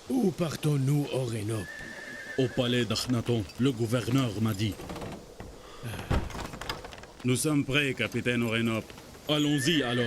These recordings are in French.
Où partons-nous, Orénop? Au palais d'Akhenaton, le gouverneur m'a dit. Nous sommes prêts, capitaine Orénop. Allons-y alors.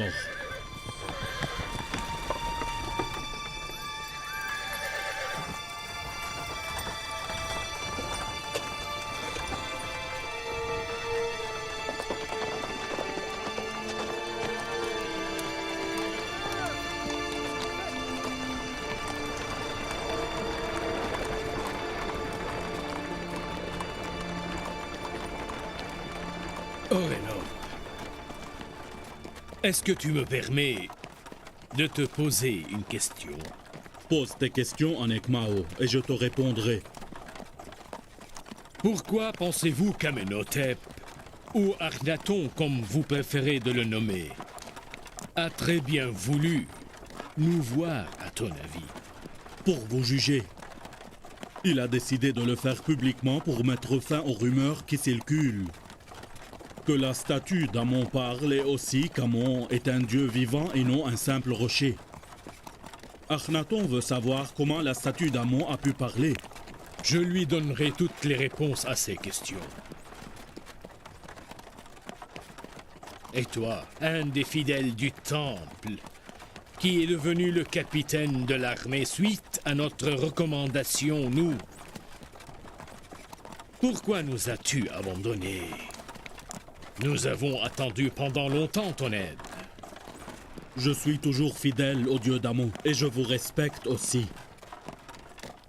Orénop, est-ce que tu me permets de te poser une question? Pose tes questions en Ekmao et je te répondrai. Pourquoi pensez-vous qu'Amenhotep, ou Akhenaton comme vous préférez de le nommer, a très bien voulu nous voir, à ton avis? Pour vous juger. Il a décidé de le faire publiquement pour mettre fin aux rumeurs qui circulent. Que la statue d'Amon parle et aussi qu'Amon est un dieu vivant et non un simple rocher. Akhenaton veut savoir comment la statue d'Amon a pu parler. Je lui donnerai toutes les réponses à ces questions. Et toi, un des fidèles du temple, qui est devenu le capitaine de l'armée suite à notre recommandation, nous. Pourquoi nous as-tu abandonnés? Nous avons attendu pendant longtemps ton aide. Je suis toujours fidèle au dieu d'Amon et je vous respecte aussi.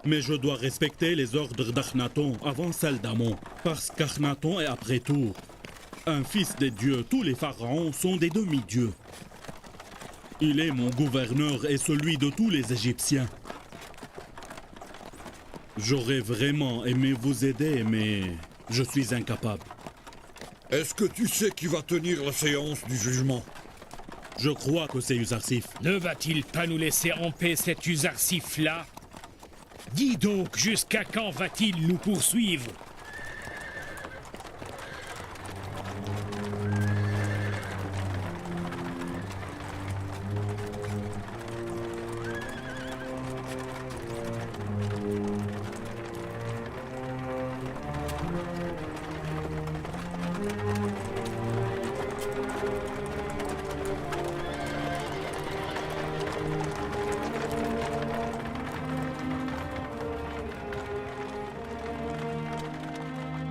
Mais je dois respecter les ordres d'Akhenaton avant celles d'Amon, parce qu'Akhenaton est après tout un fils des dieux. Tous les pharaons sont des demi-dieux. Il est mon gouverneur et celui de tous les Égyptiens. J'aurais vraiment aimé vous aider, mais je suis incapable. Est-ce que tu sais qui va tenir la séance du jugement? Je crois que c'est Uzarsif. Ne va-t-il pas nous laisser en paix cet Uzarsif-là? Dis donc, jusqu'à quand va-t-il nous poursuivre?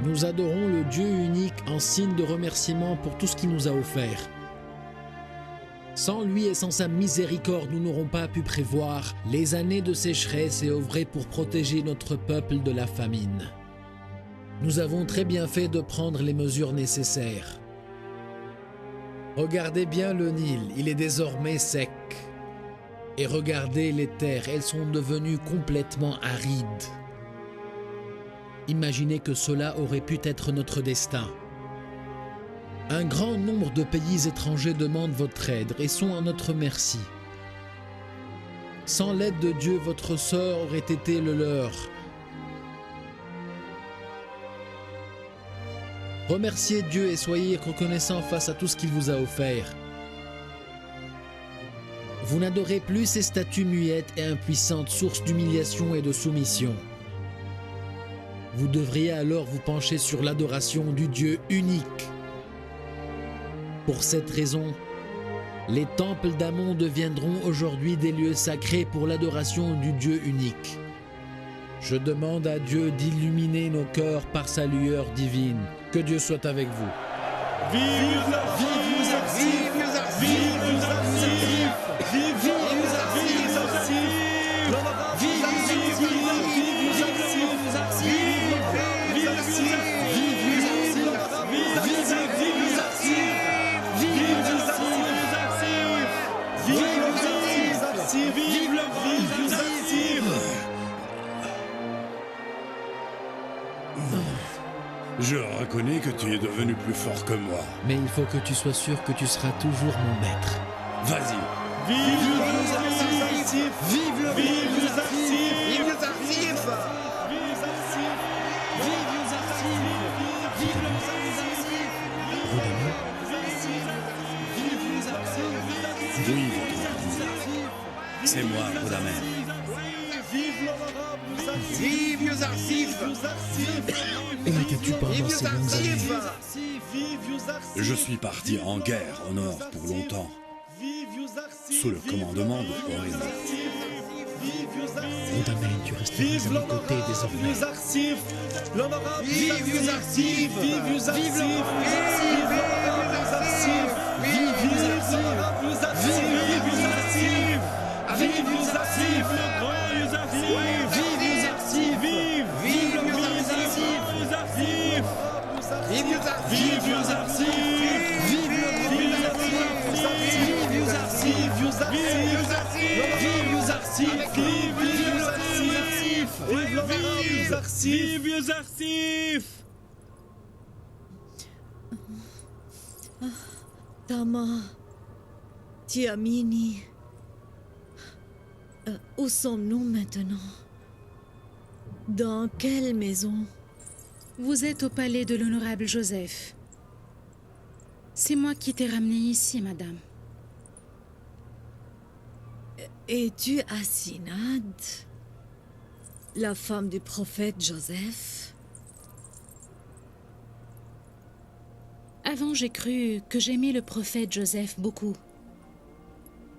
Nous adorons le Dieu unique en signe de remerciement pour tout ce qu'il nous a offert. Sans lui et sans sa miséricorde, nous n'aurons pas pu prévoir les années de sécheresse et œuvrer pour protéger notre peuple de la famine. Nous avons très bien fait de prendre les mesures nécessaires. Regardez bien le Nil, il est désormais sec. Et regardez les terres, elles sont devenues complètement arides. Imaginez que cela aurait pu être notre destin. Un grand nombre de pays étrangers demandent votre aide et sont à notre merci. Sans l'aide de Dieu, votre sort aurait été le leur. Remerciez Dieu et soyez reconnaissants face à tout ce qu'il vous a offert. Vous n'adorez plus ces statues muettes et impuissantes, source d'humiliation et de soumission. Vous devriez alors vous pencher sur l'adoration du Dieu unique. Pour cette raison, les temples d'Amon deviendront aujourd'hui des lieux sacrés pour l'adoration du Dieu unique. Je demande à Dieu d'illuminer nos cœurs par sa lueur divine. Que Dieu soit avec vous. Vive Uzarsif! Vive Uzarsif! Vive Uzarsif! Vive Uzarsif! Je reconnais que tu es devenu plus fort que moi. Mais il faut que tu sois sûr que tu seras toujours mon maître. Vas-y. Vive les Arcifs! Vive le Vive les Arcifs! Vive les Arcifs! Vive les Arcifs! Vive les Arcifs! Rodama, Vive les Arcifs! Oui, votre Majesté. C'est moi, Rodamer. Vive l'honorable Arcif! Vive les Arcifs! où étais-tu pendant Vive ces les longues années? Arcifs! Vive les Arcifs! Je suis parti en guerre au nord pour longtemps, sous le commandement de Orin. Rodama, tu resteras à mes côtés désormais. Les Arcifs! L'honorable Vive les Arcifs! Vive les Arcifs! Vive les Arcifs! Vive les Arcifs! Vive les Arcifs! Vive les Arcifs! Le grand les Arcifs! Vive les Arcifs! Vive! Vive les Arcifs! Les Arcifs! Vive les Arcifs! Vive les Arcifs! Vive les Arcifs! Vive les Arcifs! Vive les Arcifs! Vive les Arcifs! Vive les Arcifs! Vive les Arcifs! Tama, Tiamini, où sommes-nous maintenant? Dans quelle maison? Vous êtes au palais de l'honorable Joseph. C'est moi qui t'ai ramené ici, madame. Es-tu Asinad, la femme du prophète Joseph? Avant, j'ai cru que j'aimais le prophète Joseph beaucoup.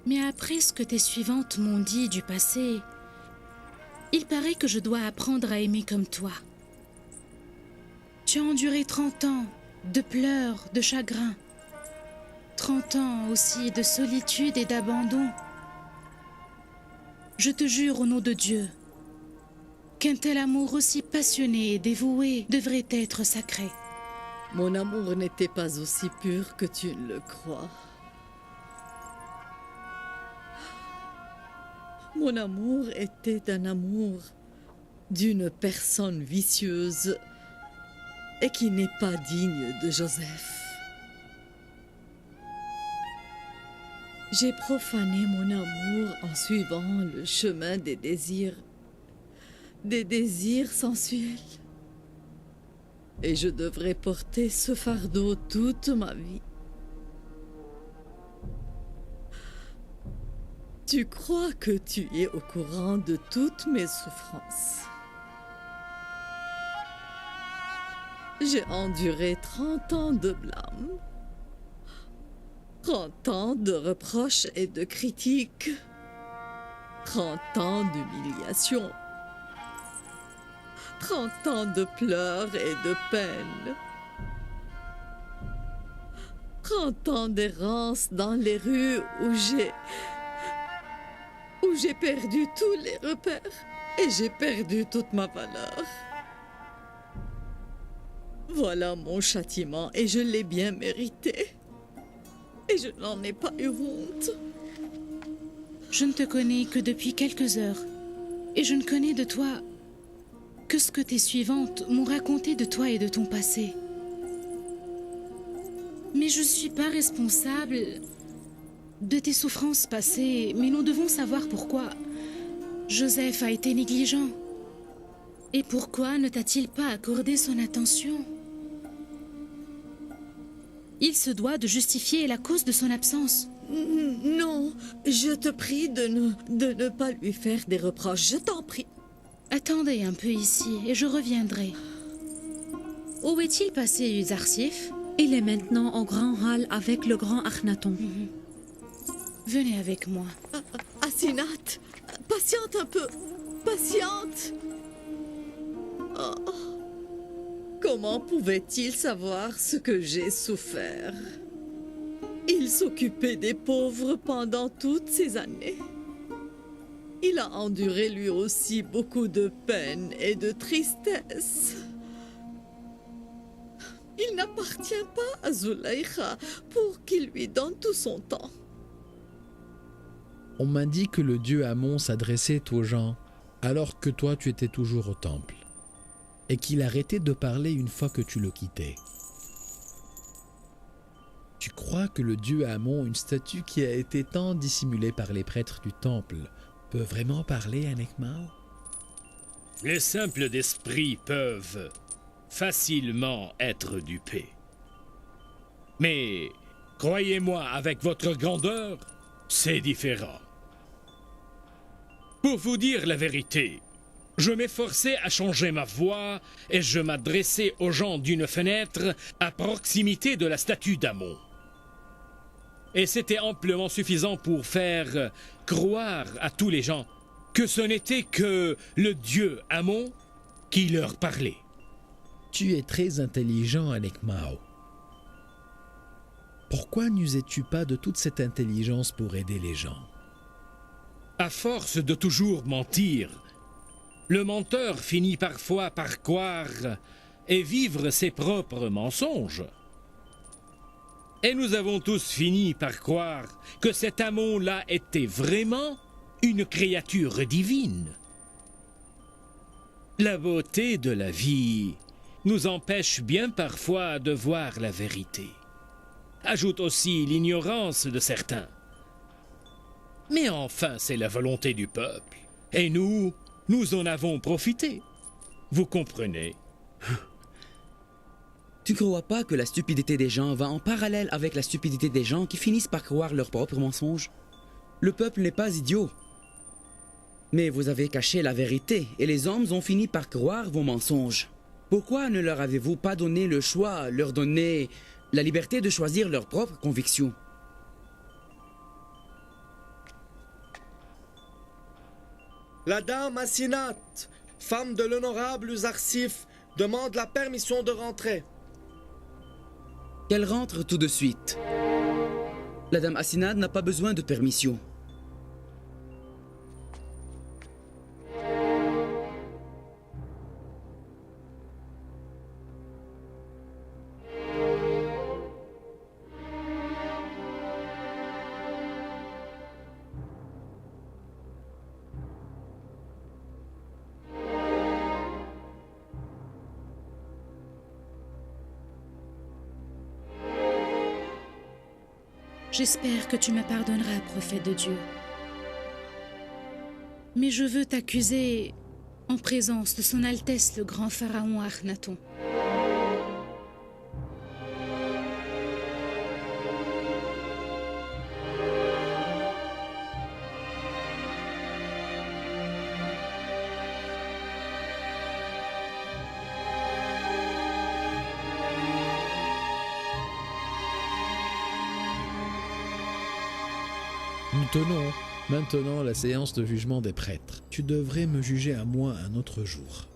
Mais après ce que tes suivantes m'ont dit du passé, il paraît que je dois apprendre à aimer comme toi. Tu as enduré 30 ans de pleurs, de chagrin. 30 ans aussi de solitude et d'abandon. Je te jure au nom de Dieu qu'un tel amour aussi passionné et dévoué devrait être sacré. Mon amour n'était pas aussi pur que tu ne le crois. Mon amour était un amour d'une personne vicieuse et qui n'est pas digne de Joseph. J'ai profané mon amour en suivant le chemin des désirs sensuels. Et je devrais porter ce fardeau toute ma vie. Tu crois que tu es au courant de toutes mes souffrances. J'ai enduré 30 ans de blâme, 30 ans de reproches et de critiques, 30 ans d'humiliation, 30 ans de pleurs et de peine, 30 ans d'errance dans les rues où j'ai perdu tous les repères et j'ai perdu toute ma valeur. Voilà mon châtiment et je l'ai bien mérité. Et je n'en ai pas eu honte. Je ne te connais que depuis quelques heures et je ne connais de toi que ce que tes suivantes m'ont raconté de toi et de ton passé. Mais je ne suis pas responsable de tes souffrances passées, mais nous devons savoir pourquoi Joseph a été négligent. Et pourquoi ne t'a-t-il pas accordé son attention? Il se doit de justifier la cause de son absence. Non, je te prie de ne pas lui faire des reproches, je t'en prie. Attendez un peu ici et je reviendrai. Où est-il passé, Uzarsif? Il est maintenant au grand hall avec le grand Akhenaton. Venez avec moi. Asinat, patiente un peu, patiente. Oh. Comment pouvait-il savoir ce que j'ai souffert? Il s'occupait des pauvres pendant toutes ces années. Il a enduré lui aussi beaucoup de peine et de tristesse. Il n'appartient pas à Zulaïcha pour qu'il lui donne tout son temps. On m'a dit que le dieu Amon s'adressait aux gens alors que toi tu étais toujours au temple. et qu'il arrêtait de parler une fois que tu le quittais. Tu crois que le dieu Amon, une statue qui a été tant dissimulée par les prêtres du temple, peut vraiment parler à Nekmao? Les simples d'esprit peuvent facilement être dupés. Mais, croyez-moi, avec votre grandeur, c'est différent. Pour vous dire la vérité, je m'efforçais à changer ma voix et je m'adressais aux gens d'une fenêtre à proximité de la statue d'Amon. Et c'était amplement suffisant pour faire croire à tous les gens que ce n'était que le dieu Amon qui leur parlait. Tu es très intelligent, Nekmao. Pourquoi n'usais-tu pas de toute cette intelligence pour aider les gens? À force de toujours mentir, le menteur finit parfois par croire et vivre ses propres mensonges. Et nous avons tous fini par croire que cet Amon-là était vraiment une créature divine. La beauté de la vie nous empêche bien parfois de voir la vérité. Ajoute aussi l'ignorance de certains. Mais enfin, c'est la volonté du peuple. Et nous en avons profité. Vous comprenez? Tu crois pas que la stupidité des gens va en parallèle avec la stupidité des gens qui finissent par croire leurs propres mensonges? Le peuple n'est pas idiot. Mais vous avez caché la vérité et les hommes ont fini par croire vos mensonges. Pourquoi ne leur avez-vous pas donné le choix, leur donner la liberté de choisir leurs propres convictions? La dame Asinat, femme de l'honorable Uzarsif, demande la permission de rentrer. Qu'elle rentre tout de suite. La dame Asinat n'a pas besoin de permission. J'espère que tu me pardonneras, prophète de Dieu. Mais je veux t'accuser en présence de son Altesse le grand pharaon Akhenaton. Nous tenons maintenant la séance de jugement des prêtres. Tu devrais me juger à moi un autre jour.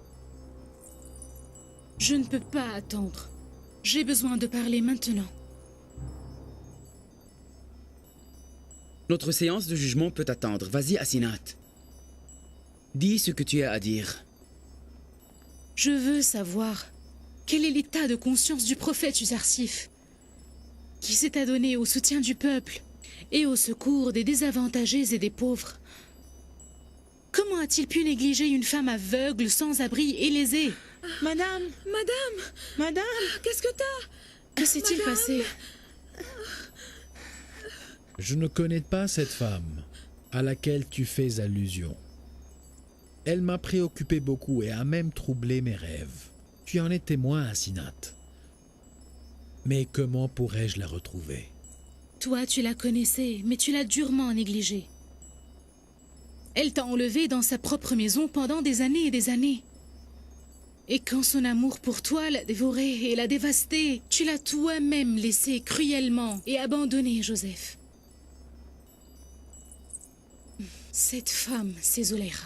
Je ne peux pas attendre. J'ai besoin de parler maintenant. Notre séance de jugement peut attendre. Vas-y, Asinat. Dis ce que tu as à dire. Je veux savoir quel est l'état de conscience du prophète Uzarsif, qui s'est adonné au soutien du peuple et au secours des désavantagés et des pauvres. Comment a-t-il pu négliger une femme aveugle, sans abri et lésée? Madame, qu'est-ce que t'as? Que s'est-il passé? Je ne connais pas cette femme à laquelle tu fais allusion. Elle m'a préoccupé beaucoup et a même troublé mes rêves. Tu en es témoin, Asinat. Mais comment pourrais-je la retrouver? Toi, tu la connaissais, mais tu l'as durement négligée. Elle t'a enlevé dans sa propre maison pendant des années et des années. Et quand son amour pour toi l'a dévorée et l'a dévastée, tu l'as toi-même laissée cruellement et abandonnée, Joseph. Cette femme, c'est Zuleika.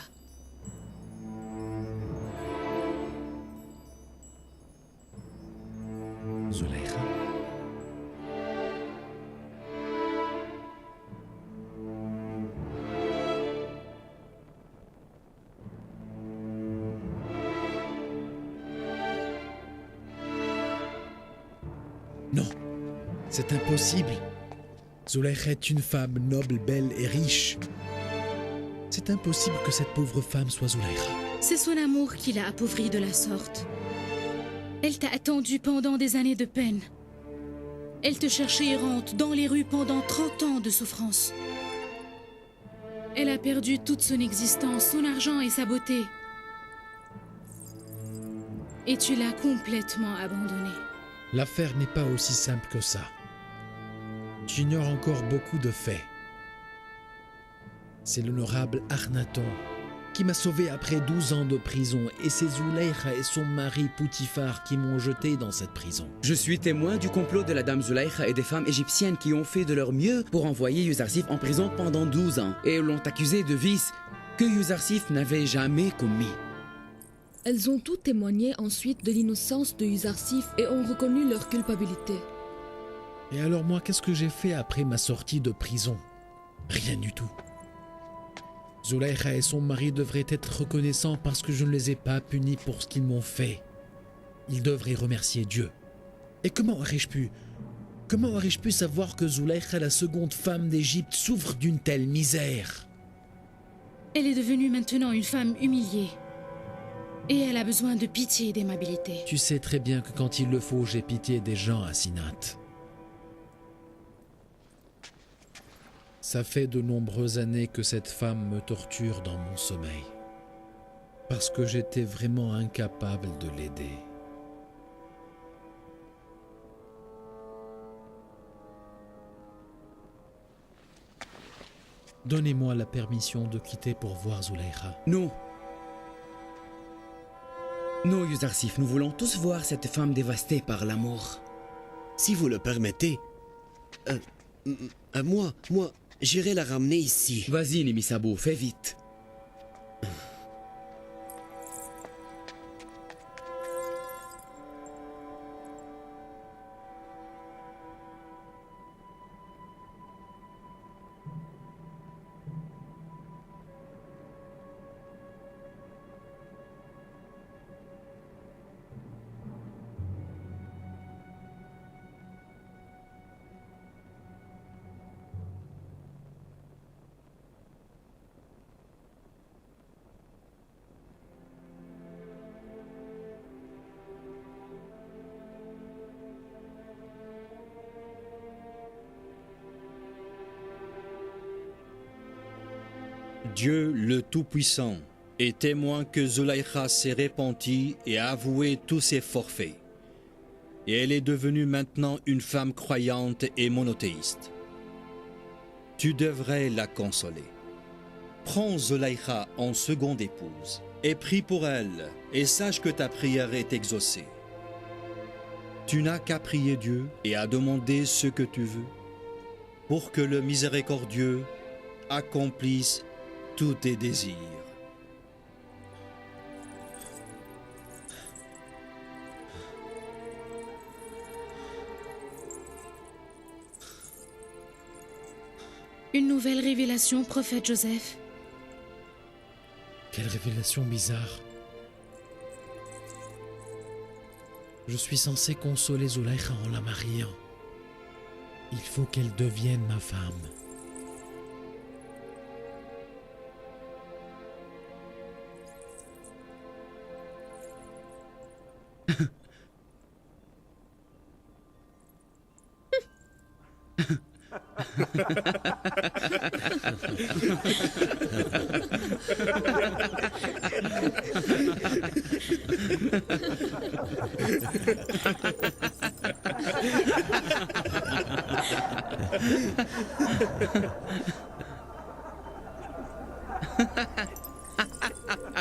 Zuleika? Non, c'est impossible. Zuleika est une femme noble, belle et riche. C'est impossible que cette pauvre femme soit Zuleika. C'est son amour qui l'a appauvrie de la sorte. Elle t'a attendu pendant des années de peine. Elle te cherchait errante dans les rues pendant 30 ans de souffrance. Elle a perdu toute son existence, son argent et sa beauté. Et tu l'as complètement abandonnée. L'affaire n'est pas aussi simple que ça. J'ignore encore beaucoup de faits. C'est l'honorable Akhenaton qui m'a sauvé après 12 ans de prison et c'est Zulaykha et son mari Poutifar qui m'ont jeté dans cette prison. Je suis témoin du complot de la dame Zulaykha et des femmes égyptiennes qui ont fait de leur mieux pour envoyer Yuzarsif en prison pendant 12 ans et l'ont accusé de vices que Yuzarsif n'avait jamais commis. Elles ont toutes témoigné ensuite de l'innocence de Yuzarsif et ont reconnu leur culpabilité. Et alors moi, qu'est-ce que j'ai fait après ma sortie de prison? Rien du tout. Zulaykha et son mari devraient être reconnaissants parce que je ne les ai pas punis pour ce qu'ils m'ont fait. Ils devraient remercier Dieu. Et comment aurais-je pu savoir que Zulaykha, la seconde femme d'Égypte, souffre d'une telle misère? Elle est devenue maintenant une femme humiliée. Et elle a besoin de pitié et d'aimabilité. Tu sais très bien que quand il le faut, j'ai pitié des gens, Asinat. Ça fait de nombreuses années que cette femme me torture dans mon sommeil. Parce que j'étais vraiment incapable de l'aider. Donnez-moi la permission de quitter pour voir Zulaykha. Non. Non, Yuzarsif, nous voulons tous voir cette femme dévastée par l'amour. Si vous le permettez, moi, j'irai la ramener ici. Vas-y, Némisabou, fais vite. Dieu le Tout-Puissant est témoin que Zulaykha s'est repentie et a avoué tous ses forfaits. Et elle est devenue maintenant une femme croyante et monothéiste. Tu devrais la consoler. Prends Zulaykha en seconde épouse et prie pour elle et sache que ta prière est exaucée. Tu n'as qu'à prier Dieu et à demander ce que tu veux pour que le miséricordieux accomplisse tous tes désirs. Une nouvelle révélation, prophète Joseph. Quelle révélation bizarre. Je suis censé consoler Zulaykha en la mariant. Il faut qu'elle devienne ma femme.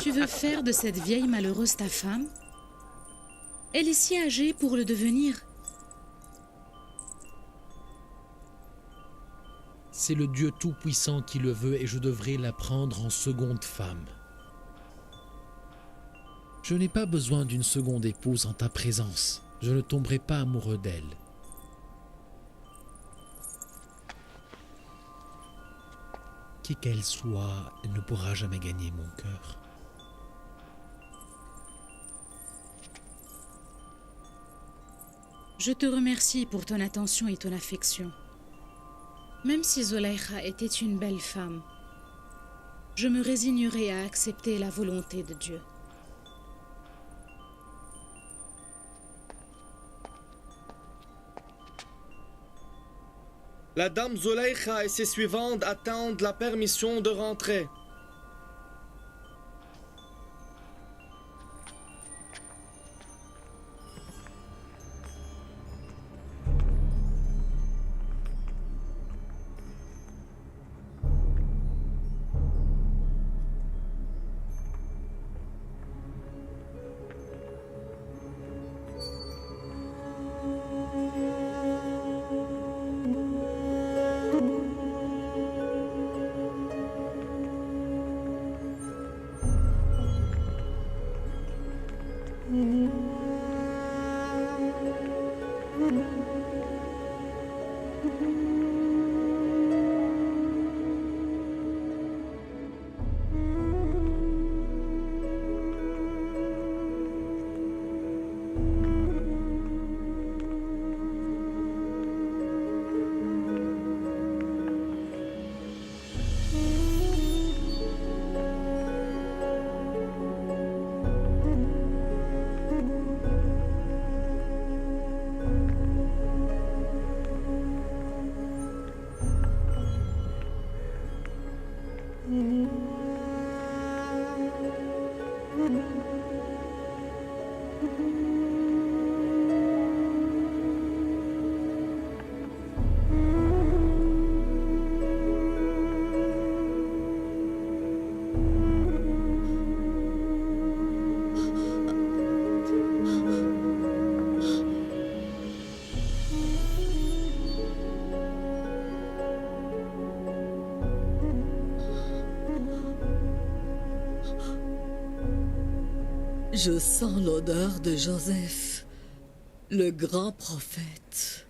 Tu veux faire de cette vieille malheureuse ta femme? Elle est si âgée pour le devenir. C'est le Dieu Tout-Puissant qui le veut et je devrais la prendre en seconde femme. Je n'ai pas besoin d'une seconde épouse en ta présence. Je ne tomberai pas amoureux d'elle. Qui qu'elle soit, elle ne pourra jamais gagner mon cœur. Je te remercie pour ton attention et ton affection. Même si Zulaykha était une belle femme, je me résignerai à accepter la volonté de Dieu. La dame Zulaykha et ses suivantes attendent la permission de rentrer. Je sens l'odeur de Joseph, le grand prophète.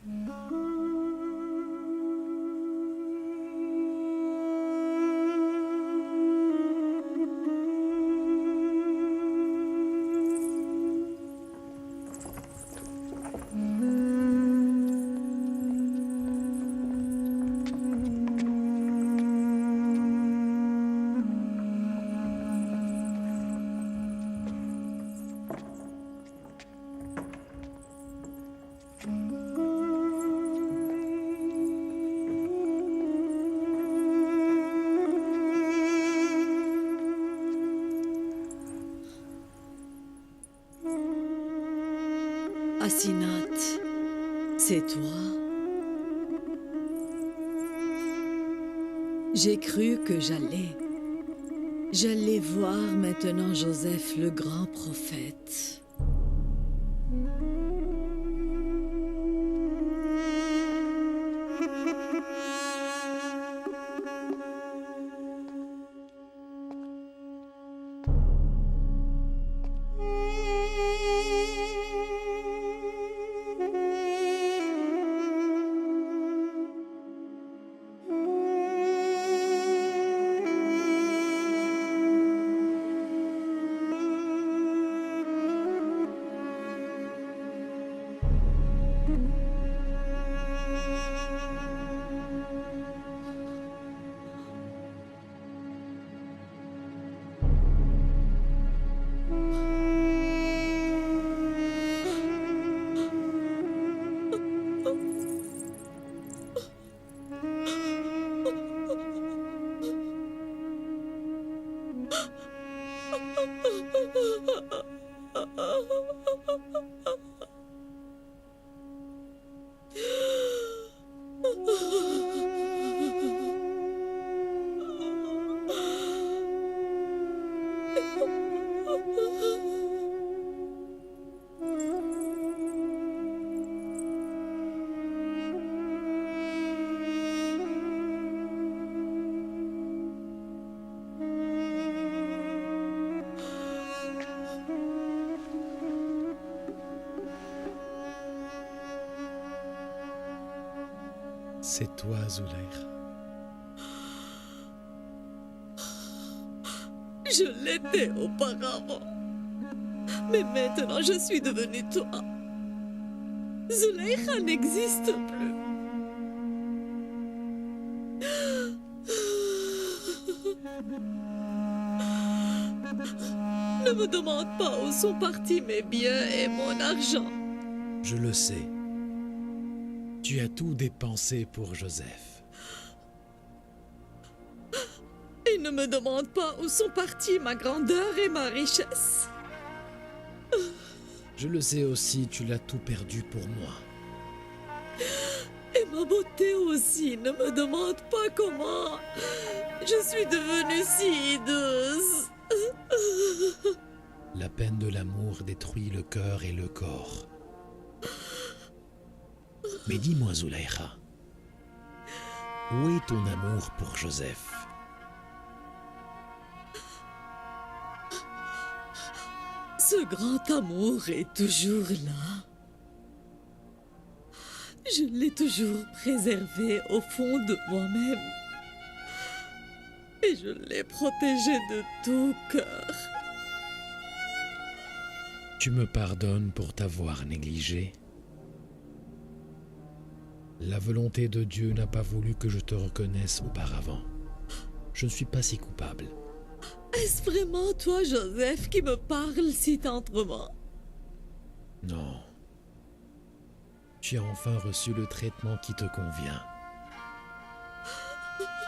Asinat, c'est toi. J'ai cru que j'allais voir maintenant Joseph, le grand prophète. C'est toi, Zulaykha. Je l'étais auparavant. Mais maintenant, je suis devenue toi. Zulaykha n'existe plus. Ne me demande pas où sont partis mes biens et mon argent. Je le sais. Tu as tout dépensé pour Joseph. Et ne me demande pas où sont parties ma grandeur et ma richesse. Je le sais aussi, tu l'as tout perdu pour moi. Et ma beauté aussi, ne me demande pas comment. Je suis devenue si hideuse. La peine de l'amour détruit le cœur et le corps. Mais dis-moi, Zulaïcha, où est ton amour pour Joseph? Ce grand amour est toujours là. Je l'ai toujours préservé au fond de moi-même. Et je l'ai protégé de tout cœur. Tu me pardonnes pour t'avoir négligé? La volonté de Dieu n'a pas voulu que je te reconnaisse auparavant. Je ne suis pas si coupable. Est-ce vraiment toi, Joseph, qui me parle si tendrement? Non. Tu as enfin reçu le traitement qui te convient.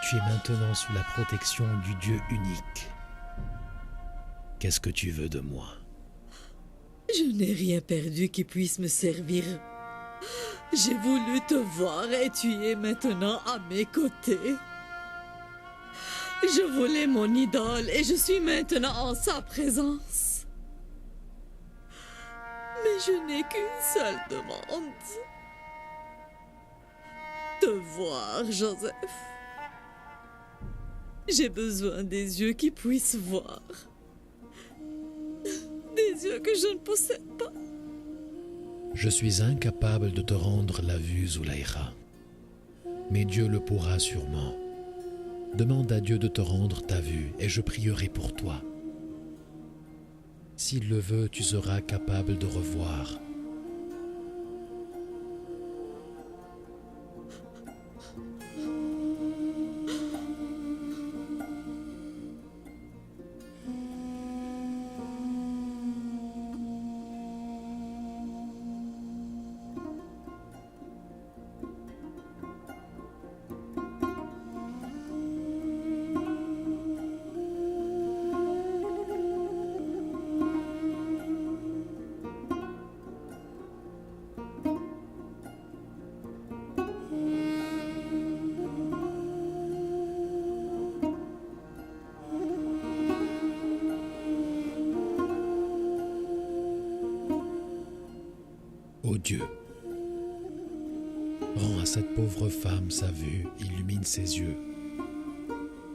Tu es maintenant sous la protection du Dieu unique. Qu'est-ce que tu veux de moi? Je n'ai rien perdu qui puisse me servir. J'ai voulu te voir et tu es maintenant à mes côtés. Je voulais mon idole et je suis maintenant en sa présence. Mais je n'ai qu'une seule demande. Te voir, Joseph. J'ai besoin des yeux qui puissent voir. Des yeux que je ne possède pas. Je suis incapable de te rendre la vue, Zulaïcha. Mais Dieu le pourra sûrement. Demande à Dieu de te rendre ta vue et je prierai pour toi. S'il le veut, tu seras capable de revoir. Ô Dieu, rends à cette pauvre femme sa vue, illumine ses yeux,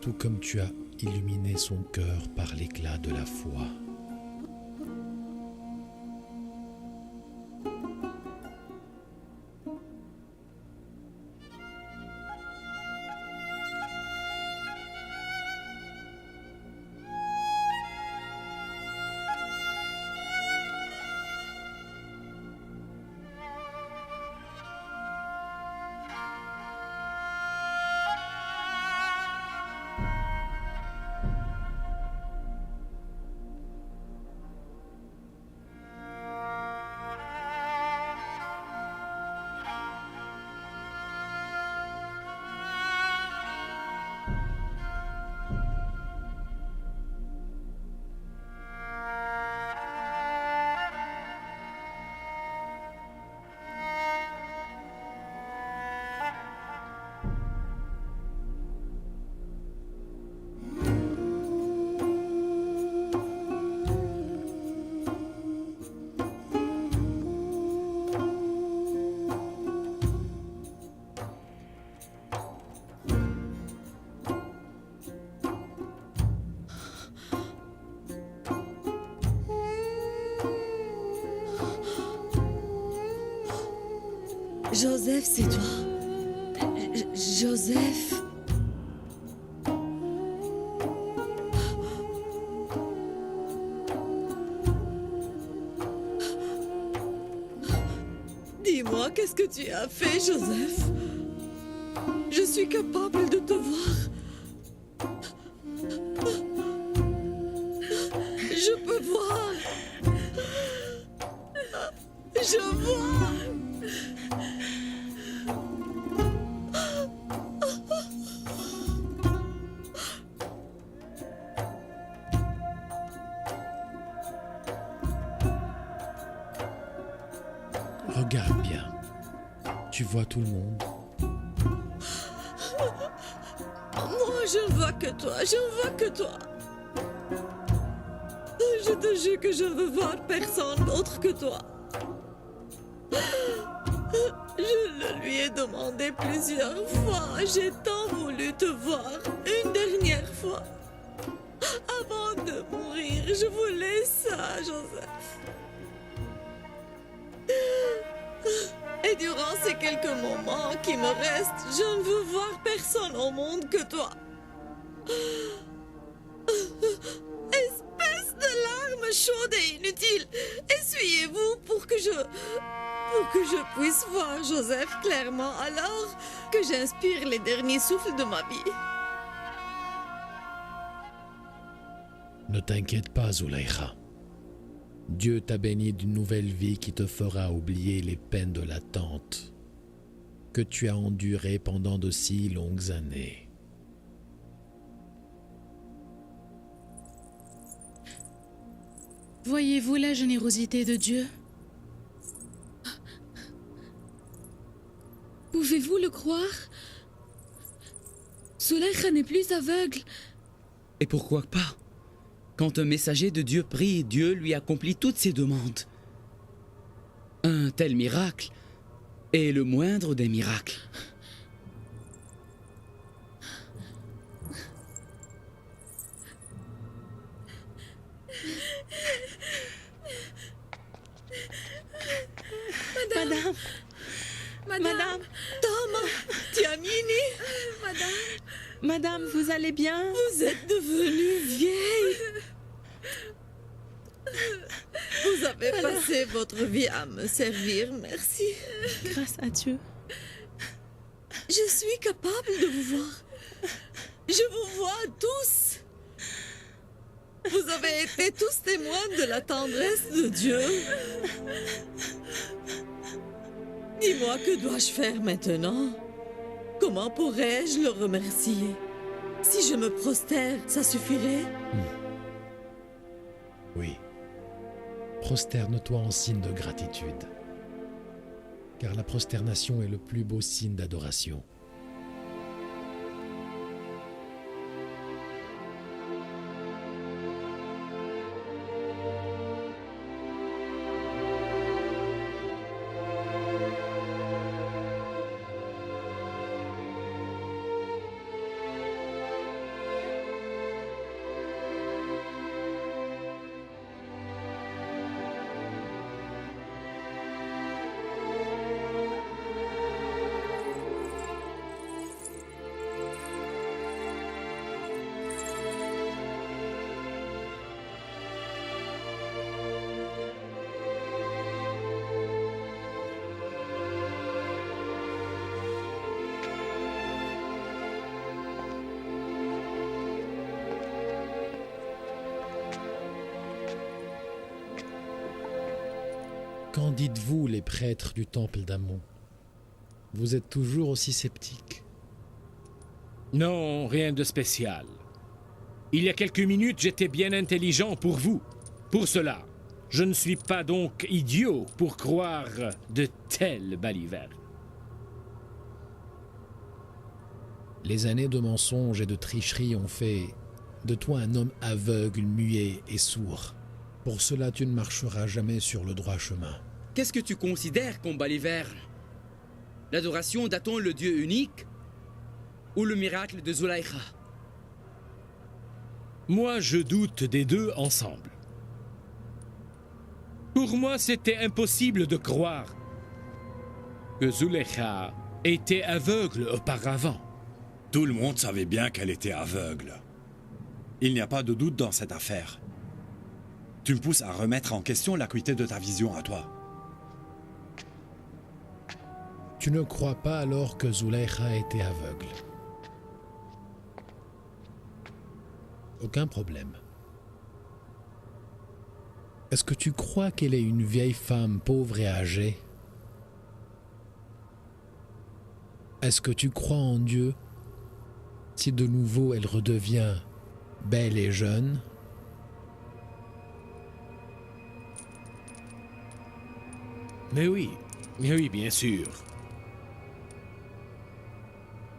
tout comme tu as illuminé son cœur par l'éclat de la foi. Joseph, c'est toi. Joseph. Dis-moi, qu'est-ce que tu as fait, Joseph? Je suis capable de te voir. Je peux voir. Je vois. Regarde bien. Tu vois tout le monde? Moi, je ne vois que toi, je ne vois que toi. Je te jure que je ne veux voir personne d'autre que toi. Je le lui ai demandé plusieurs fois. J'ai tant voulu te voir une dernière fois. Avant de mourir, je voulais ça, Joseph. Et durant ces quelques moments qui me restent, je ne veux voir personne au monde que toi. Espèce de larmes chaudes et inutiles, essuyez-vous pour que je puisse voir Joseph clairement alors que j'inspire les derniers souffles de ma vie. Ne t'inquiète pas, Zulaïcha. Dieu t'a béni d'une nouvelle vie qui te fera oublier les peines de l'attente que tu as endurées pendant de si longues années. Voyez-vous la générosité de Dieu? Pouvez-vous le croire? Zulaïcha n'est plus aveugle. Et pourquoi pas? Quand un messager de Dieu prie, Dieu lui accomplit toutes ses demandes. Un tel miracle est le moindre des miracles. Madame. Thomas, Tiamini. Madame, vous allez bien? Vous êtes devenue vieille. Vous avez passé votre vie à me servir, merci. Grâce à Dieu. Je suis capable de vous voir. Je vous vois tous. Vous avez été tous témoins de la tendresse de Dieu. Dis-moi, que dois-je faire maintenant? Comment pourrais-je le remercier? Si je me prosterne, ça suffirait? Oui. Prosterne-toi en signe de gratitude. Car la prosternation est le plus beau signe d'adoration. Qu'en dites-vous, les prêtres du temple d'Amon? Vous êtes toujours aussi sceptiques? Non, rien de spécial. Il y a quelques minutes, j'étais bien intelligent pour vous. Pour cela, je ne suis pas donc idiot pour croire de telles balivernes. Les années de mensonges et de tricheries ont fait de toi un homme aveugle, muet et sourd. Pour cela, tu ne marcheras jamais sur le droit chemin. Qu'est-ce que tu considères comme baliverne? L'adoration d'Aton, le Dieu unique, ou le miracle de Zulaïcha? Moi, je doute des deux ensemble. Pour moi, c'était impossible de croire que Zulaïcha était aveugle auparavant. Tout le monde savait bien qu'elle était aveugle. Il n'y a pas de doute dans cette affaire. Tu me pousses à remettre en question l'acuité de ta vision à toi. Tu ne crois pas alors que Zulaïcha était aveugle? Aucun problème. Est-ce que tu crois qu'elle est une vieille femme pauvre et âgée? Est-ce que tu crois en Dieu si de nouveau elle redevient belle et jeune? Mais oui, Oui, bien sûr.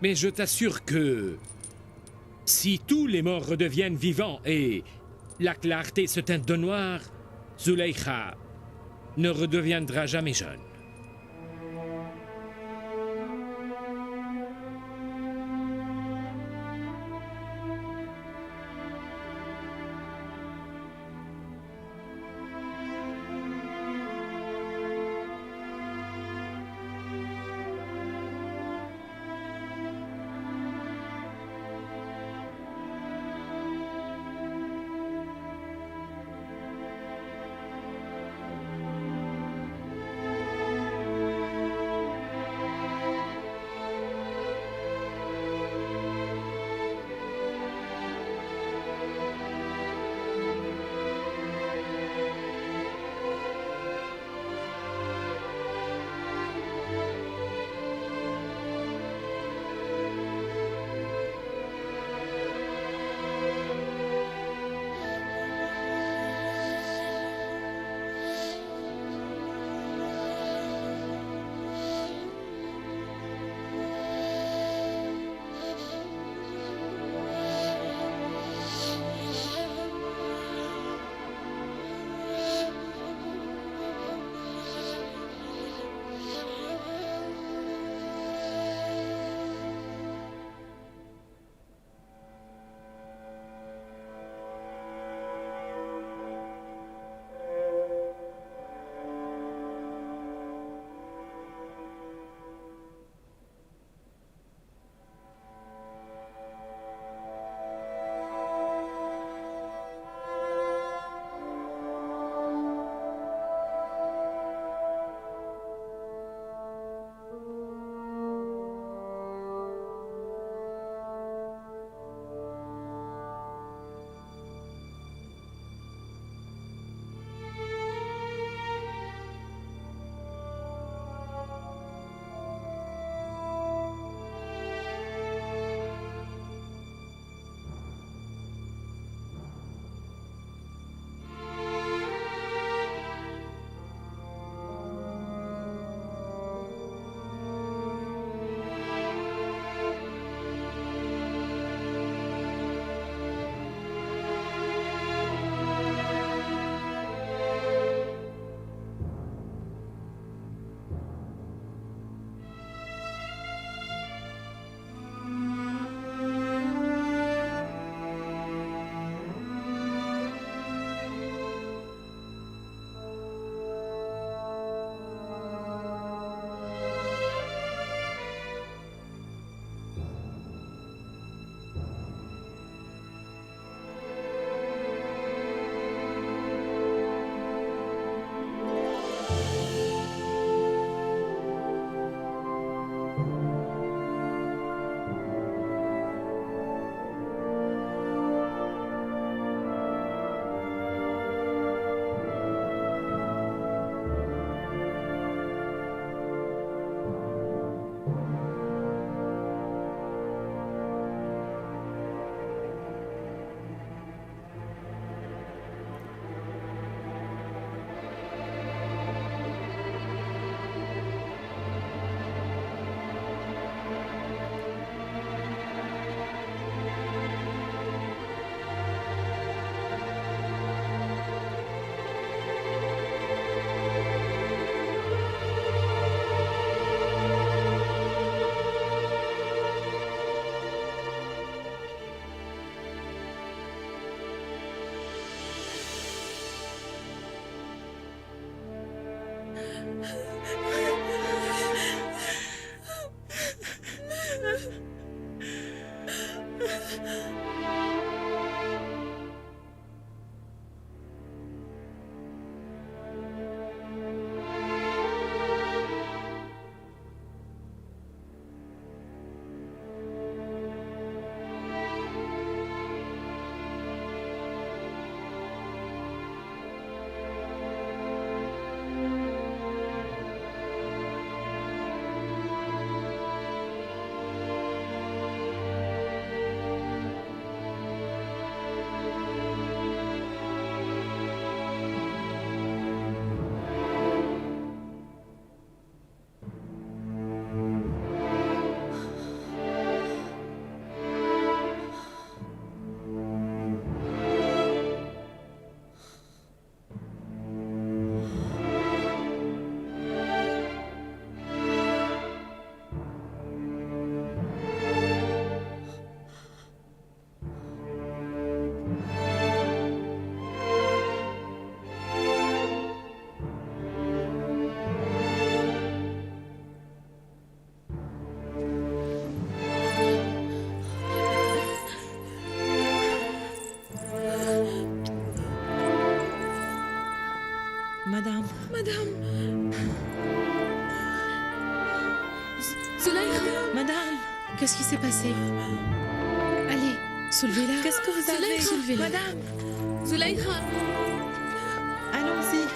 Mais je t'assure que si tous les morts redeviennent vivants et la clarté se teinte de noir, Zulaykha ne redeviendra jamais jeune. Qu'est-ce qui s'est passé? Allez, soulevez-la. Qu'est-ce que vous avez? Soulevez-la. Madame, Zulaïkha, allons-y.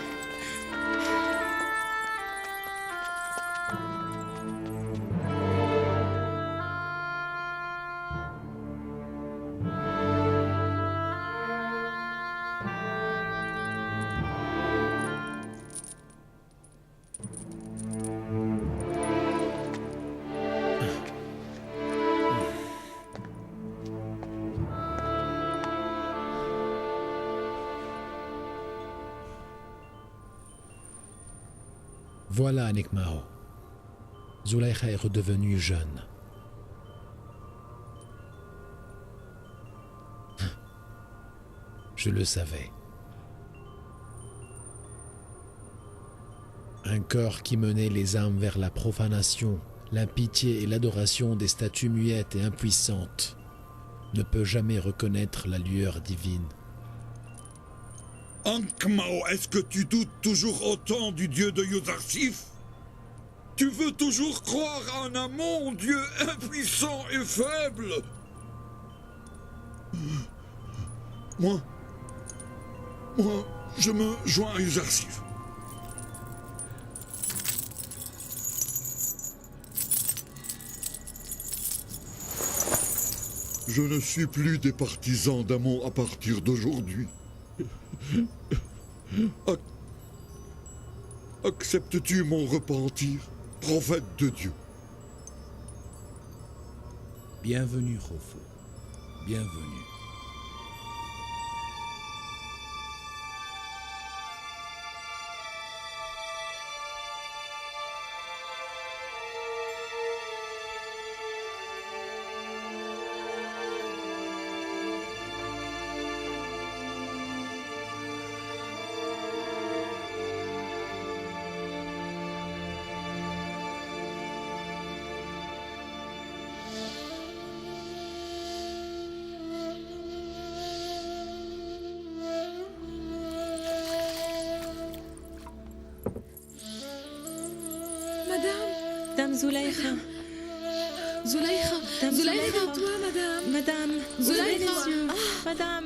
Voilà Nekmao. Zulaïkha est redevenue jeune. Je le savais. Un cœur qui menait les âmes vers la profanation, l'impitié et l'adoration des statues muettes et impuissantes ne peut jamais reconnaître la lueur divine. Ankmao, est-ce que tu doutes toujours autant du dieu de Yuzarsif? Tu veux toujours croire à un Amon, dieu impuissant et faible? Moi, je me joins à Yuzarsif. Je ne suis plus des partisans d'Amon à partir d'aujourd'hui. Acceptes-tu mon repentir, prophète de Dieu? Bienvenue, Khofo. Bienvenue. Dame Zulaïkha. Zulaïkha, Dame Zulaïkha, Zulaïkha. toi, madame. Madame, Zulaïkha. ouvrez les yeux. Madame.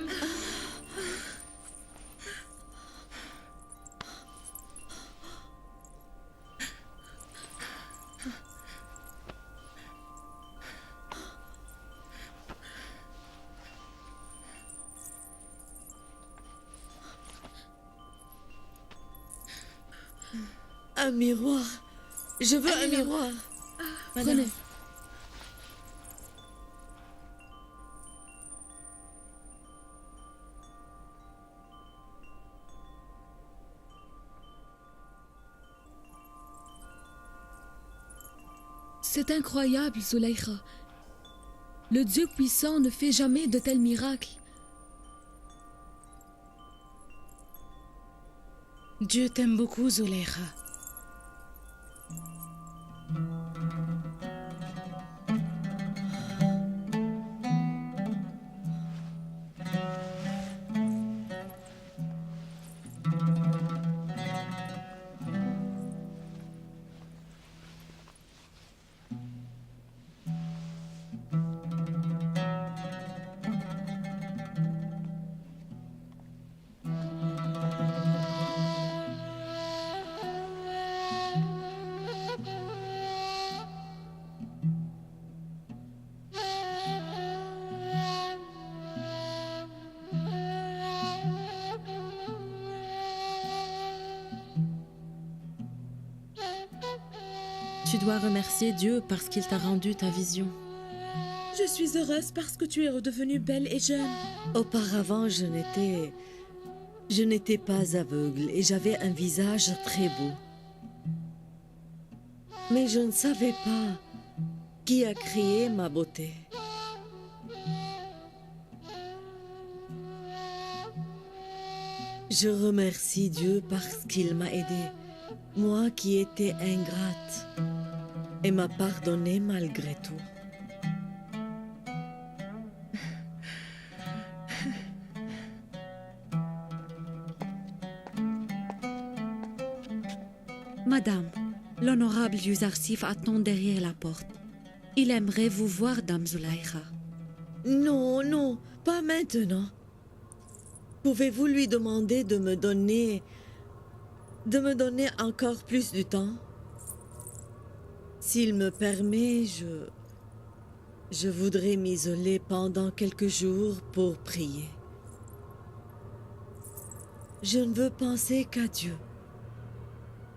Un miroir. Je veux un miroir. Prenez. C'est incroyable, Zulaïkha. Le Dieu puissant ne fait jamais de tels miracles. Dieu t'aime beaucoup, Zulaïkha. Tu dois remercier Dieu parce qu'il t'a rendu ta vision. Je suis heureuse parce que tu es redevenue belle et jeune. Auparavant, je n'étais pas aveugle et j'avais un visage très beau. Mais je ne savais pas qui a créé ma beauté. Je remercie Dieu parce qu'il m'a aidée, moi qui étais ingrate, et m'a pardonné malgré tout. Madame, l'honorable Yuzarsif attend derrière la porte. Il aimerait vous voir, Dame Zulaïcha. Non, non, pas maintenant. Pouvez-vous lui demander de me donner encore plus de temps? S'il me permet, je voudrais m'isoler pendant quelques jours pour prier. Je ne veux penser qu'à Dieu.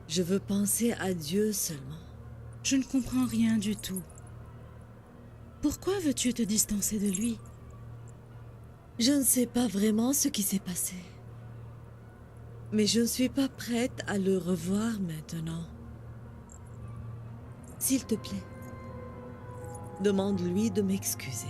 Je veux penser à Dieu seulement. Je ne comprends rien du tout. Pourquoi veux-tu te distancer de lui? Je ne sais pas vraiment ce qui s'est passé. Mais je ne suis pas prête à le revoir maintenant. S'il te plaît, demande-lui de m'excuser.